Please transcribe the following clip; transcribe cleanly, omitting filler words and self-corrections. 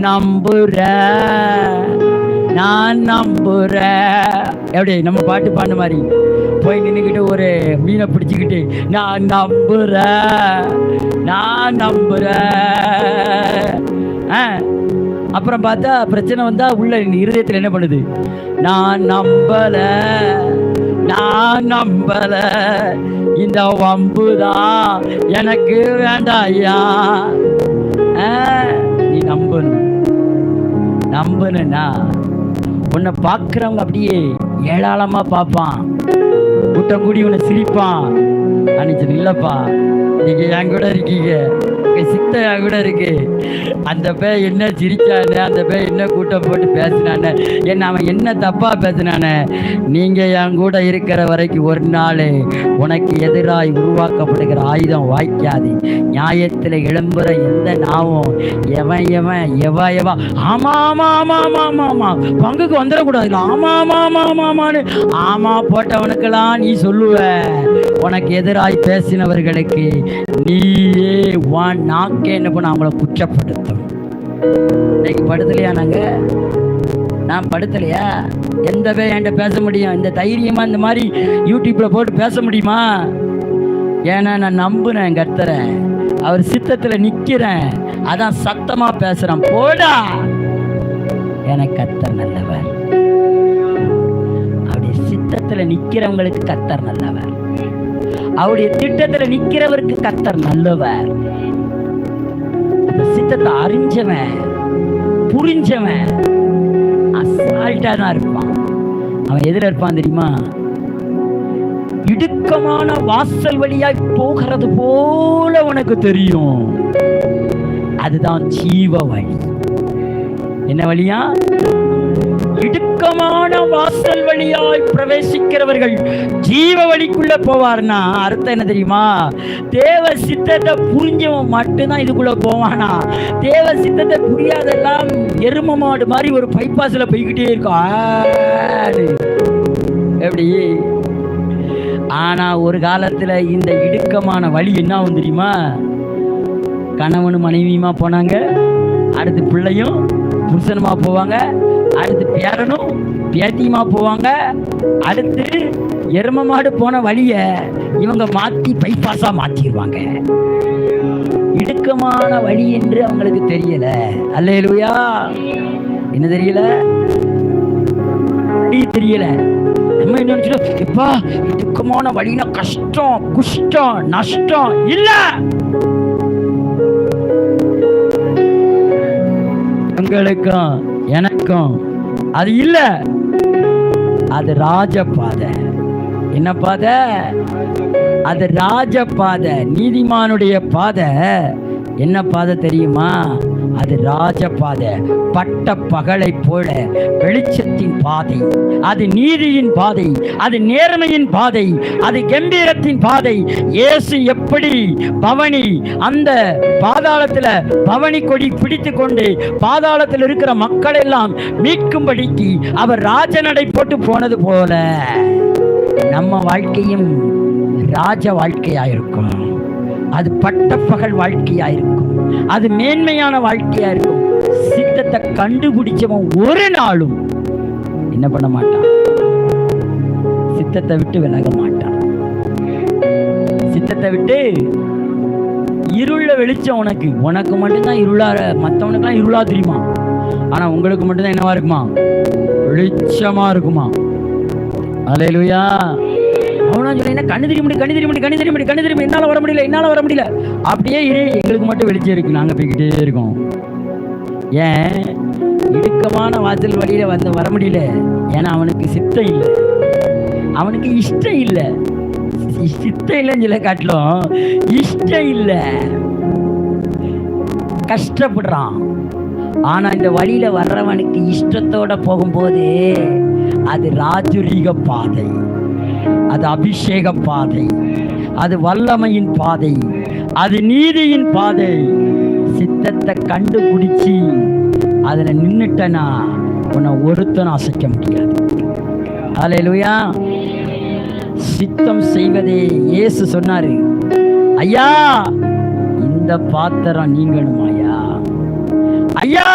நம்புறேன். எப்படி நம்ம பாட்டு பாடின மாதிரி போய் நின்றுக்கிட்டு ஒரு மீனை பிடிச்சிக்கிட்டு நான் நம்புறேன். அப்புறம் பார்த்தா பிரச்சனை வந்தா உள்ள இருதயத்தில் என்ன பண்ணுது? நான் நம்பல, இந்த வம்புதான் எனக்கு வேண்டாம் ஐயா. நீ நம்பணும்னா உன்னை பார்க்குறவங்க அப்படியே ஏளாளமா பார்ப்பான், கூட்டம் கூடி உன்னை சிரிப்பான். அன்னைக்கு இல்லப்பா, நீங்க என் கூட இருக்கீங்க, சித்த என் கூட இருக்கு, அந்த பே என்ன சிரிச்சானே, அந்த பே என்ன கூட்டம் போட்டு பேசினானே, என்ன அவன் என்ன தப்பா பேசினானே, நீங்க என் கூட இருக்கிற வரைக்கும் ஒரு நாள் உனக்கு எதிராய் உருவாக்கப்படுகிற ஆயுதம் வாய்க்காது. நியாயத்தில் எழும்புற எந்த நாவும் எவ ஆமா பங்குக்கு வந்துடக்கூடாது, ஆமான்னு ஆமா போட்டவனுக்கெல்லாம் நீ சொல்லுவ. உனக்கு எதிராய் பேசினவர்களுக்கு நீயே நாக்கே என்ன பண்ண அவங்கள குற்றப்படுத்தும். இன்னைக்கு படுத்தலையா? நான் படுத்தலையா? எந்த பேர் என்கிட்ட பேச முடியும்? இந்த தைரியமா இந்த மாதிரி யூடியூப்ல போட்டு பேச முடியுமா? ஏன்னா நான் நம்புனேன் கர்த்தரை, அவர் சித்தத்துல நிக்கிறேன், அதான் சத்தமா பேசுறேன். போடா, எனக்கு கர்த்தர் நல்லவர். அப்படி சித்தத்துல நிக்கிறவங்களுக்கு கர்த்தர் நல்லவர், அவருடைய திட்டத்துல நிக்கிறவருக்கு கர்த்தர் நல்லவர். சித்தத்தை அறிஞ்சவன் புரிஞ்சவன் அசால்ட்டா தான் இருப்பான். அவன் எதிர இருப்பான் தெரியுமா? இடுக்கமான வாசல் வழியாய் போகிறது போல உனக்கு தெரியும். அதுதான் ஜீவ வழி. என்ன வழியா? இடுக்கமான வாசல் வழியாய் பிரவேசிக்கிறவர்கள் ஜீவ வழிக்குள்ள போவார்னா அர்த்தம் என்ன தெரியுமா? தேவ சித்தத்தை புரிஞ்சவன் மட்டும்தான் இதுக்குள்ள போவானா. தேவ சித்தத்தை புரியாதெல்லாம் எரும மாடு மாதிரி ஒரு பைபாஸ்ல போய்கிட்டே இருக்கும். எப்படி? ஆனா ஒரு காலத்துல இந்த இடுக்கமான வழி என்ன ஆகும் தெரியுமா? கணவனும் மனைவியுமா போனாங்க, அடுத்து பிள்ளையும் புருஷனுமா போவாங்க, அடுத்து பேரனும் பேத்தியுமா போவாங்க, அடுத்து எரும மாடு போன வழிய இவங்க மாத்தி பைபாஸா மாத்திடுவாங்க. இடுக்கமான வழி என்று அவங்களுக்கு தெரியல. அல்லேலூயா. என்ன தெரியல? தெரியல. நம்ம என்ன நினைச்சோம்? எப்பா இடுக்கமான வழினா கஷ்டம், குஷ்டம், நஷ்டம் இல்ல. உங்களுக்கும் எனக்கும் அது இல்ல. அது ராஜபாதை. என்ன பாதை? அது ராஜபாதை, நீதிமானுடைய பாதை. என்ன பாதை தெரியுமா? அது ராஜபாதை, பட்ட பகலை போல வெளிச்சத்தின் பாதை, அது நீதியின் பாதை, அது நேர்மையின் பாதை, அது கம்பீரத்தின் பாதை. இயேசு எப்படி பவனி அந்த பாதாளத்துல பவனி கொடி பிடித்து கொண்டு பாதாளத்தில் இருக்கிற மக்கள் எல்லாம் மீட்கும்படிக்கு அவர் ராஜநடை போட்டு போனது போல நம்ம வாழ்க்கையும் ராஜ வாழ்க்கையாயிருக்கும். அது பட்டப்பகல் வாழ்க்கையாயிருக்கும், அது மேன்மையான வாழ்க்கையா இருக்கும். சித்தத்தை கண்டுபிடிச்சவன் ஒரு நாளும் என்ன பண்ண மாட்டான்? சித்தத்தை விட்டு விலக மாட்டான். சித்தத்தை விட்டு இருள வெளிச்சம் உனக்கு மட்டும்தான் இருளா, மற்றவனுக்குலாம் இருளா தெரியுமா? ஆனா உங்களுக்கு மட்டும்தான் என்னவா இருக்குமா? வெளிச்சமா இருக்குமா? அல்லேலூயா. அவனா சொல்ல கண்ணு தெரிய முடியும், என்னால வர முடியல. அப்படியே இரு, எங்களுக்கு மட்டும் வெளிச்சம் இருக்கு, நாங்க போய்கிட்டே இருக்கோம். ஏன்? இடுக்கமான வாசல் வழியில வர முடியல. ஏன்னா அவனுக்கு சித்தம் இல்லை, அவனுக்கு இஷ்டம் இல்லை. சித்தம் இல்லைன்னு சொல்ல காட்டிலும் இஷ்டம் இல்லை, கஷ்டப்படுறான். ஆனா இந்த வழியில வர்றவனுக்கு இஷ்டத்தோட போகும்போது அது ராஜரீக பாதை, அது அபிஷேக பாதை, அது வல்லமையின் பாதை, அது நீதியின் பாதை. சித்தத்தை கண்டுபிடிச்சி அதுல நின்னுட்டனா உன்னை ஒருத்தனும் அசைக்க முடியாது. அல்லேலூயா. சித்தம் செய்வதே இயேசு சொன்னாரு, ஐயா இந்த பாத்திரம் நீங்கணுமாயா ஐயா.